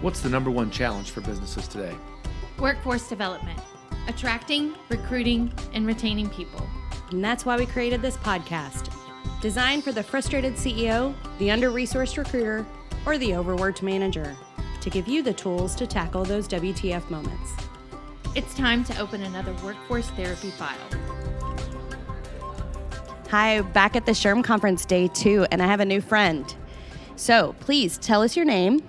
What's the number one challenge for businesses today? Workforce development, attracting, recruiting, and retaining people. And that's why we created this podcast, designed for the frustrated CEO, the under-resourced recruiter, or the overworked manager, to give you the tools to tackle those WTF moments. It's time to open another workforce therapy file. Hi, back at the SHRM Conference day 2, and I have a new friend. So please tell us your name.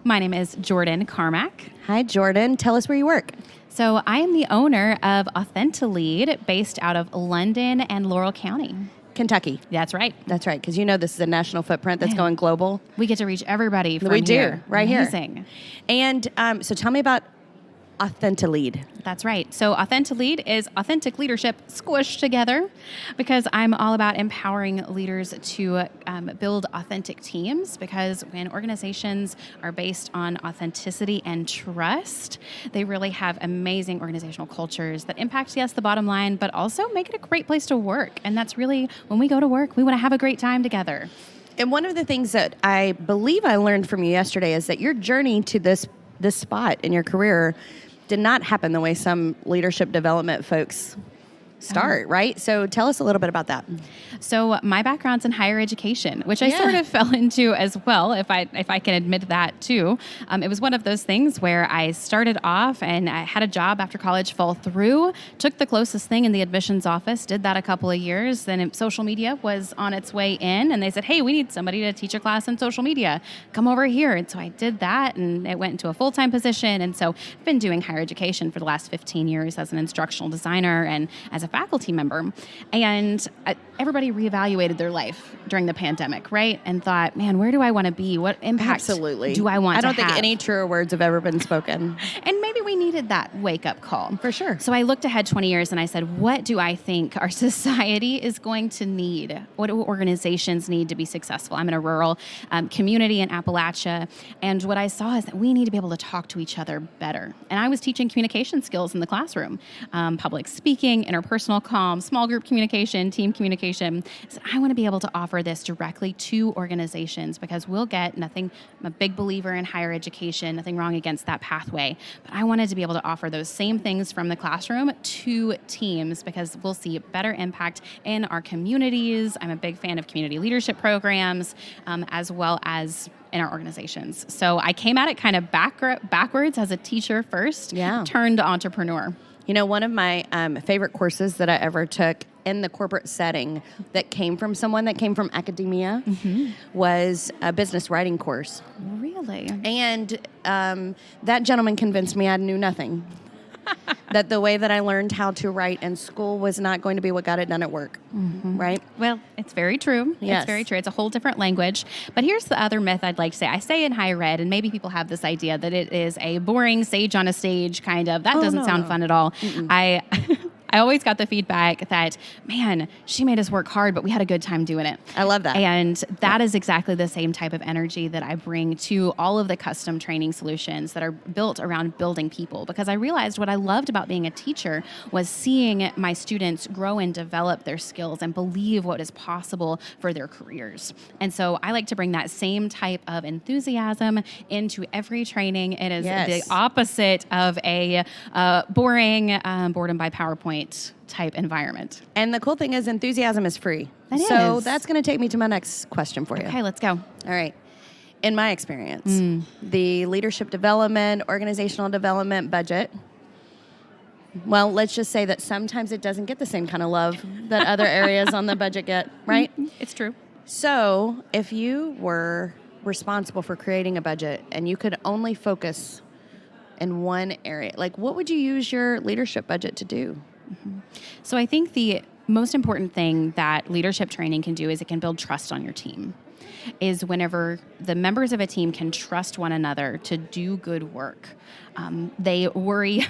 My name is Jordyne Carmack. Hi, Jordan. Tell us where you work. So I am the owner of AuthentiLead, based out of London and Laurel County. Kentucky. That's right. That's right, because you know this is a national footprint that's going global. We get to reach everybody from We do, here. right Amazing. here. And so tell me about AuthentiLead. That's right. So AuthentiLead is authentic leadership squished together, because I'm all about empowering leaders to build authentic teams, because when organizations are based on authenticity and trust, they really have amazing organizational cultures that impact, yes, the bottom line, but also make it a great place to work. And that's really, when we go to work, we want to have a great time together. And one of the things that I believe I learned from you yesterday is that your journey to this spot in your career did not happen the way some leadership development folks start, right? So tell us a little bit about that. So my background's in higher education, which I sort of fell into as well, if I can admit that too. It was one of those things where I started off and I had a job after college fall through, took the closest thing in the admissions office, did that a couple of years. Then social media was on its way in, and they said, hey, we need somebody to teach a class in social media. Come over here. And so I did that, and it went into a full-time position. And so I've been doing higher education for the last 15 years as an instructional designer and as a faculty member. And everybody reevaluated their life during the pandemic, right? And thought, man, where do I want to be? What impact do I want to have? I don't think any truer words have ever been spoken. And maybe we needed that wake-up call. For sure. So I looked ahead 20 years and I said, what do I think our society is going to need? What do organizations need to be successful? I'm in a rural community in Appalachia. And what I saw is that we need to be able to talk to each other better. And I was teaching communication skills in the classroom, public speaking, interpersonal comms, small group communication, team communication. So I want to be able to offer this directly to organizations, because we'll get nothing. I'm a big believer in higher education, nothing wrong against that pathway. But I wanted to be able to offer those same things from the classroom to teams, because we'll see better impact in our communities. I'm a big fan of community leadership programs, as well as in our organizations. So I came at it kind of backwards as a teacher first, turned entrepreneur. You know, one of my favorite courses that I ever took in the corporate setting that came from someone that came from academia was a business writing course. Really? And that gentleman convinced me I knew nothing. That the way that I learned how to write in school was not going to be what got it done at work, right? Well, it's very true. Yes. It's very true. It's a whole different language. But here's the other myth I'd like to say. I say in higher ed, and maybe people have this idea that it is a boring sage on a stage kind of. That doesn't sound fun at all. I always got the feedback that, man, she made us work hard, but we had a good time doing it. I love that. And that is exactly the same type of energy that I bring to all of the custom training solutions that are built around building people. Because I realized what I loved about being a teacher was seeing my students grow and develop their skills and believe what is possible for their careers. And so I like to bring that same type of enthusiasm into every training. It is the opposite of a boring boredom by PowerPoint type environment. And the cool thing is enthusiasm is free. So that's going to take me to my next question for you. Okay, let's go. All right. In my experience, the leadership development, organizational development budget, well, let's just say that sometimes it doesn't get the same kind of love that other areas on the budget get, right? It's true. So if you were responsible for creating a budget and you could only focus in one area, like what would you use your leadership budget to do? So I think the most important thing that leadership training can do is it can build trust on your team. Is whenever the members of a team can trust one another to do good work, they worry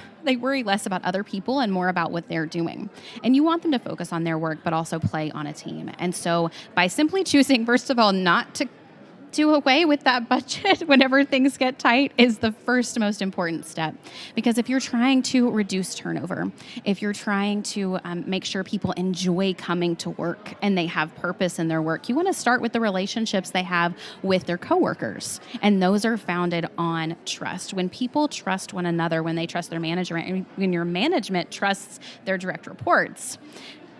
less about other people and more about what they're doing. And you want them to focus on their work, but also play on a team. And so by simply choosing, first of all, not to do away with that budget whenever things get tight is the first most important step. Because if you're trying to reduce turnover, if you're trying to make sure people enjoy coming to work and they have purpose in their work, you want to start with the relationships they have with their coworkers. And those are founded on trust. When people trust one another, when they trust their management, and when your management trusts their direct reports,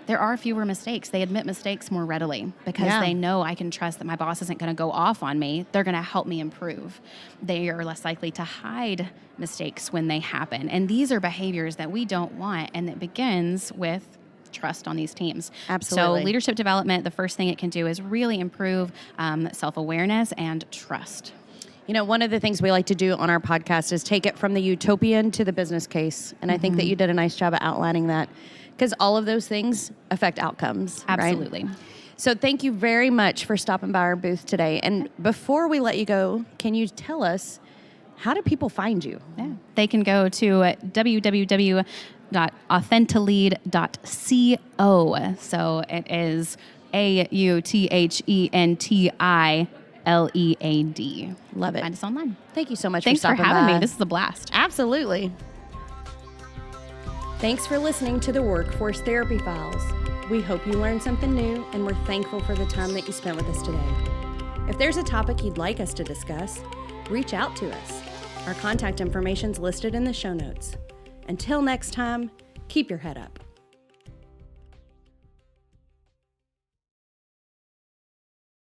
there are fewer mistakes. They admit mistakes more readily because they know I can trust that my boss isn't going to go off on me. They're going to help me improve. They are less likely to hide mistakes when they happen. And these are behaviors that we don't want, and it begins with trust on these teams. Absolutely. So leadership development, the first thing it can do is really improve self-awareness and trust. You know, one of the things we like to do on our podcast is take it from the utopian to the business case. And I think that you did a nice job of outlining that, because all of those things affect outcomes. Absolutely. Right? So thank you very much for stopping by our booth today. And before we let you go, can you tell us, how do people find you? Yeah. They can go to www.AuthentiLead.co. So it is AuthentiLead. Love it. Find us online. Thank you so much Thanks for stopping for having by. me. This is a blast. Absolutely. Thanks for listening to the Workforce Therapy Files. We hope you learned something new, and we're thankful for the time that you spent with us today. If there's a topic you'd like us to discuss, reach out to us. Our contact information is listed in the show notes. Until next time, keep your head up.